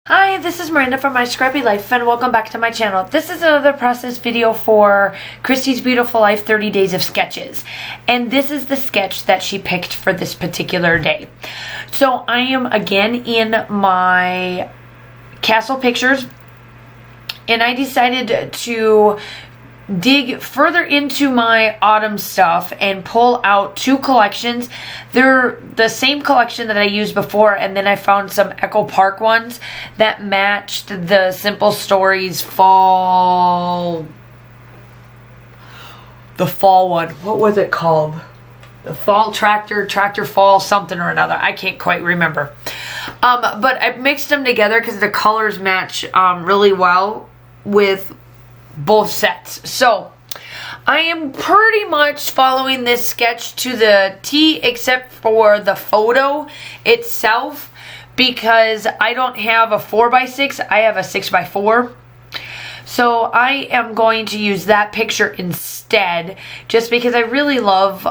Hi, this is Miranda from My Scrappy Life and welcome back to my channel. This is another process video for Christy's Beautiful Life 30 Days of Sketches. And this is the sketch that she picked for this particular day. So I am again in my castle pictures and I decided to dig further into my autumn stuff and pull out two collections. They're the same collection that I used before, and then I found some Echo Park ones that matched the Simple Stories fall one. What was it called? The fall tractor fall something or another. I can't quite remember. But I mixed them together because the colors match really well with both sets. So I am pretty much following this sketch to the T except for the photo itself, because I don't have a 4x6, I have a 6x4. So I am going to use that picture instead, just because I really love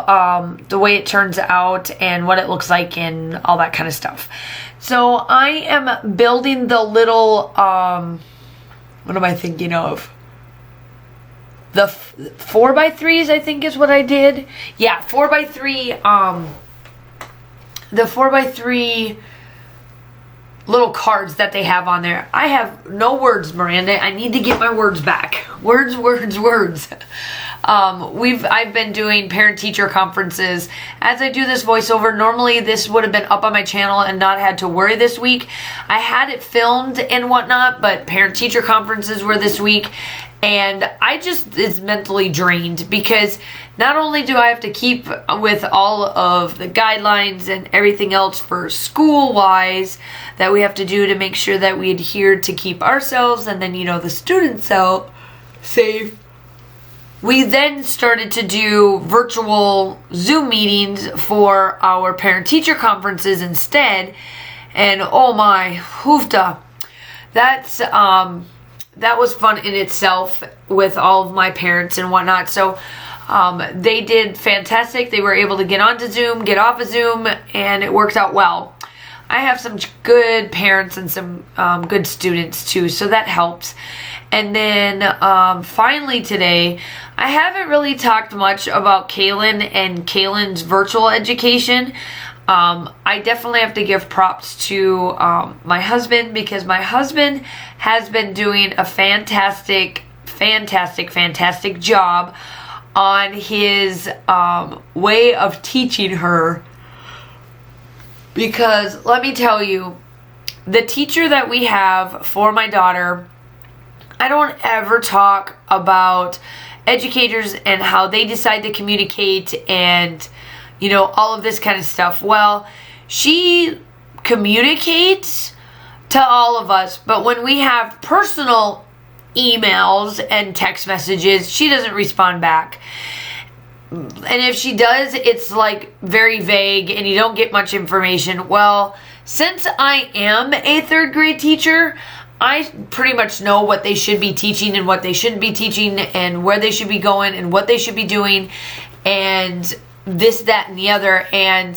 the way it turns out and what it looks like and all that kind of stuff. So I am building the little what am I thinking of? The 4x3s, I think, is what I did. Yeah, 4x3, the 4x3 little cards that they have on there. I have no words, Miranda. I need to get my words back. Words. I've been doing parent-teacher conferences. As I do this voiceover, normally this would have been up on my channel and not had to worry this week. I had it filmed and whatnot, but parent-teacher conferences were this week. And I just is mentally drained, because not only do I have to keep with all of the guidelines and everything else for school-wise that we have to do to make sure that we adhere to keep ourselves and then, the students out safe. We then started to do virtual Zoom meetings for our parent-teacher conferences instead. And oh my, hoofda. That was fun in itself with all of my parents and whatnot. So they did fantastic. They were able to get onto Zoom, get off of Zoom, and it worked out well. I have some good parents and some good students too, so that helps. And then finally today, I haven't really talked much about Kaylin and Kaylin's virtual education. I definitely have to give props to my husband, because my husband has been doing a fantastic job on his way of teaching her. Because let me tell you, the teacher that we have for my daughter, I don't ever talk about educators and how they decide to communicate and all of this kind of stuff. Well, she communicates to all of us, but when we have personal emails and text messages, she doesn't respond back. And if she does, it's like very vague and you don't get much information. Well, since I am a third grade teacher, I pretty much know what they should be teaching and what they shouldn't be teaching and where they should be going and what they should be doing and this, that, and the other. And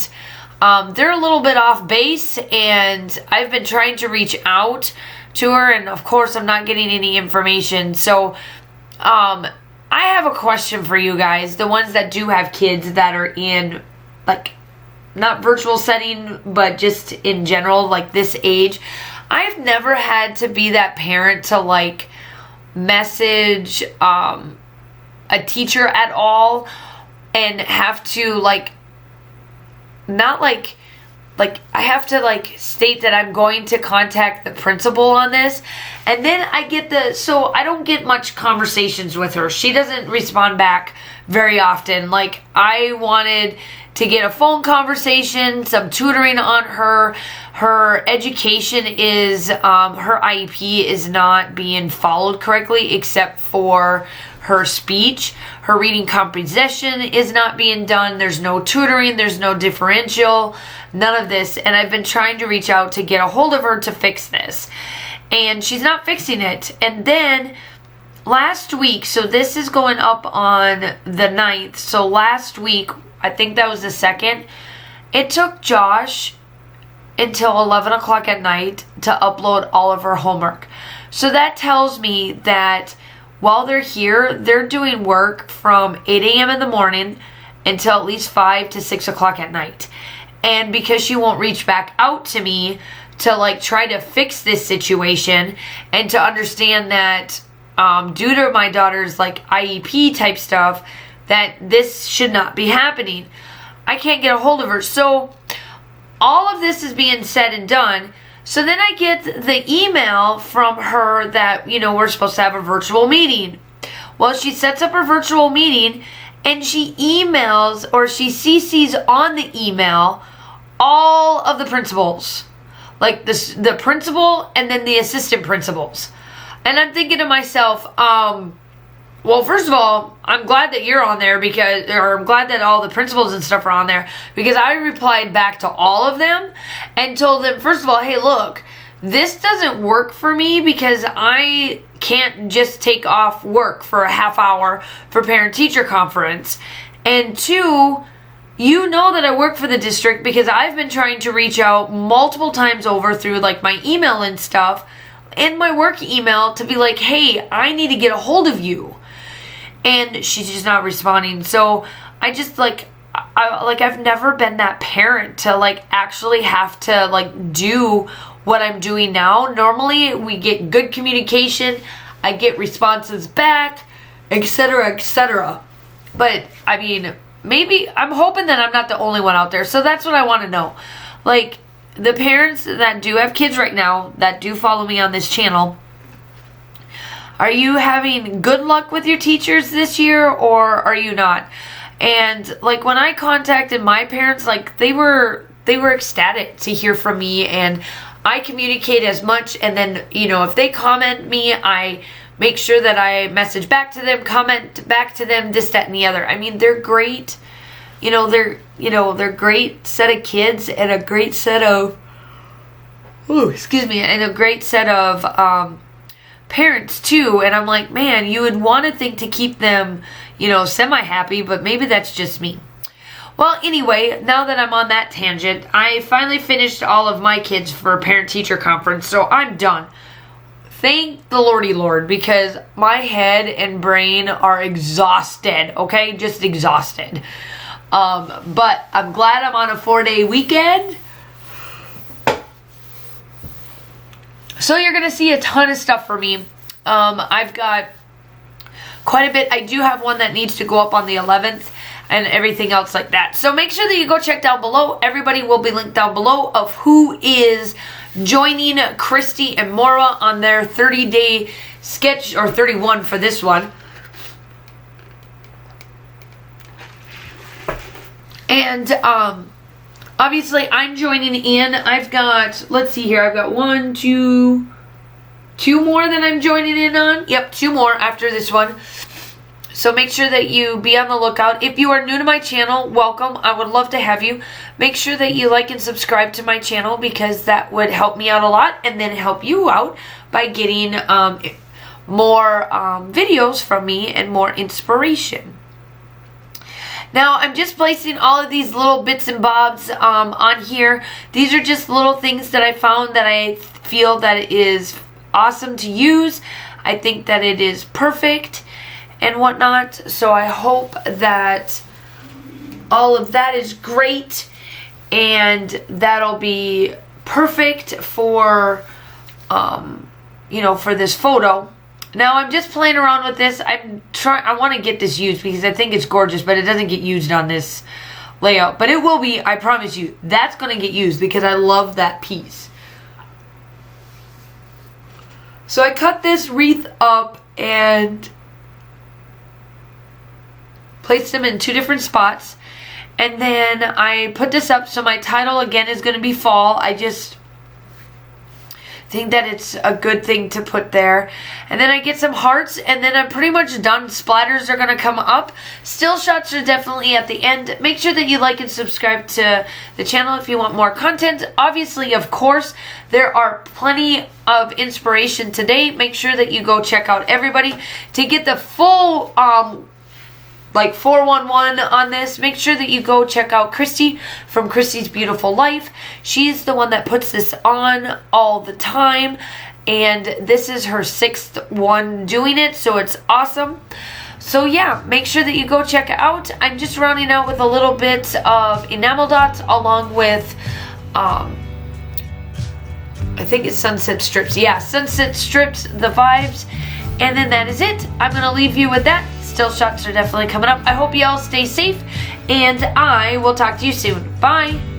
they're a little bit off base, and I've been trying to reach out to her, and of course I'm not getting any information. So I have a question for you guys, the ones that do have kids that are in, like, not virtual setting, but just in general, like this age. I've never had to be that parent to, like, message a teacher at all and have to, like, not like I have to, like, state that I'm going to contact the principal on this. And then so I don't get much conversations with her. She doesn't respond back very often. Like, I wanted to get a phone conversation, some tutoring on her. Her education is, her IEP is not being followed correctly except for her speech. Her reading comprehension is not being done. There's no tutoring. There's no differential. None of this. And I've been trying to reach out to get a hold of her to fix this. And she's not fixing it. And then last week, so this is going up on the 9th. So last week, I think that was the 2nd, it took Josh until 11 o'clock at night to upload all of her homework. So that tells me that while they're here, they're doing work from 8 a.m. in the morning until at least 5 to 6 o'clock at night. And because she won't reach back out to me to like try to fix this situation and to understand that due to my daughter's like IEP type stuff, that this should not be happening, I can't get a hold of her. So all of this is being said and done. So then I get the email from her that, we're supposed to have a virtual meeting. Well, she sets up her virtual meeting and she emails, or she CCs on the email, all of the principals. Like the principal and then the assistant principals. And I'm thinking to myself, well, first of all, I'm glad that you're on there or I'm glad that all the principals and stuff are on there, because I replied back to all of them and told them, first of all, hey, look, this doesn't work for me because I can't just take off work for a half hour for parent-teacher conference. And two, you know that I work for the district because I've been trying to reach out multiple times over through like my email and stuff and my work email to be like, hey, I need to get a hold of you. And she's just not responding. So I just I've never been that parent to like actually have to like do what I'm doing now. Normally we get good communication. I get responses back, etc., etc. But I mean, maybe I'm hoping that I'm not the only one out there. So that's what I want to know. Like the parents that do have kids right now that do follow me on this channel, are you having good luck with your teachers this year or are you not? And like when I contacted my parents, like they were ecstatic to hear from me, and I communicate as much, and then if they comment me, I make sure that I message back to them, comment back to them, this, that, and the other. I mean, they're great. They're great set of kids and a great set of and a great set of parents too. And I'm like, man, you would want to think to keep them, semi-happy, but maybe that's just me. Well, anyway, now that I'm on that tangent, I finally finished all of my kids for parent-teacher conference, so I'm done. Thank the Lordy Lord, because my head and brain are exhausted, okay? Just exhausted. But I'm glad I'm on a 4-day weekend. So you're going to see a ton of stuff for me. I've got quite a bit. I do have one that needs to go up on the 11th and everything else like that. So make sure that you go check down below. Everybody will be linked down below of who is joining Christy and Maura on their 30-day sketch, or 31 for this one. And obviously I'm joining in. I've got, let's see here, I've got two more that I'm joining in on. Yep, 2 more after this one. So make sure that you be on the lookout. If you are new to my channel, welcome. I would love to have you. Make sure that you like and subscribe to my channel, because that would help me out a lot, and then help you out by getting more videos from me and more inspiration. Now, I'm just placing all of these little bits and bobs on here. These are just little things that I found that I feel that it is awesome to use. I think that it is perfect and whatnot. So I hope that all of that is great, and that'll be perfect for, for this photo. Now I'm just playing around with this. I want to get this used because I think it's gorgeous, but it doesn't get used on this layout. But it will be, I promise you, that's going to get used because I love that piece. So I cut this wreath up and placed them in 2 different spots. And then I put this up, so my title again is going to be fall. I just think that it's a good thing to put there. And then I get some hearts, and then I'm pretty much done. Splatters are going to come up. Still shots are definitely at the end. Make sure that you like and subscribe to the channel if you want more content. Obviously, of course, there are plenty of inspiration today. Make sure that you go check out everybody to get the full like 411 on this, make sure that you go check out Christy from Christy's Beautiful Life. She's the one that puts this on all the time, and this is her 6th one doing it, so it's awesome. So yeah, make sure that you go check it out. I'm just rounding out with a little bit of enamel dots along with I think it's Sunset Strips. Yeah, Sunset Strips, the vibes. And then that is it. I'm going to leave you with that. Still shots are definitely coming up. I hope you all stay safe, and I will talk to you soon. Bye.